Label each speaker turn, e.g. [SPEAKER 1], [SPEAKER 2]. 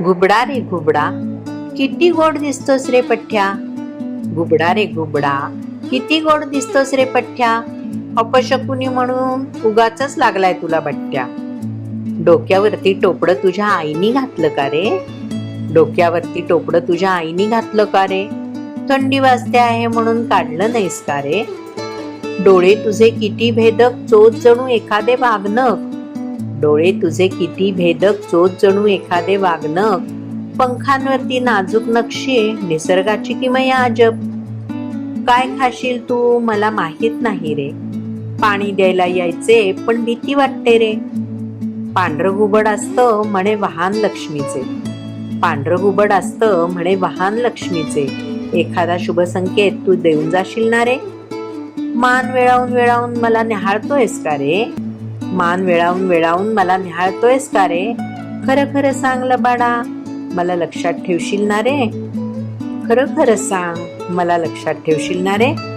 [SPEAKER 1] घुबडा रे घुबडा, किती गोड दिसतोस रे पठ्ठ्या. घुबडा रे घुबडा, किती गोड दिसतोस रे पठ्ठ्या. अपशकुनी म्हणून उगाचच लागलाय तुला बट्ट्या. डोक्यावरती टोपडं तुझ्या आईनी घातलं का रे. डोक्यावरती टोपडं तुझ्या आईनी घातलं का रे. थंडी वाजते आहे म्हणून काढलं नाहीस का रे. डोळे तुझे किती भेदक, चोच जणू एखादे वाघनख. डोळे तुझे किती भेदक, चोच जणू एखादे वाघनख. पंखांवरती नाजूक नक्षी, निसर्गाची किमया अजब. काय खाशील तू मला माहित नाही रे. पाणी द्यायला यायचे पण भीती वाटते रे. पांढरं घुबड असतं म्हणे वाहन लक्ष्मीचे. पांढरं घुबड असतं म्हणे वाहन लक्ष्मीचे. एखादा शुभ संकेत तू देऊन जाशील ना रे. मान वेळावून वेळावून मला निहाळतोयस का रे. मान वेळावून वेळावून मला निहाळतोयस का रे. खरं खरं सांग लबाडा, मला लक्षात ठेवशील ना रे. खरं खरं सांग, मला लक्षात ठेवशील ना रे.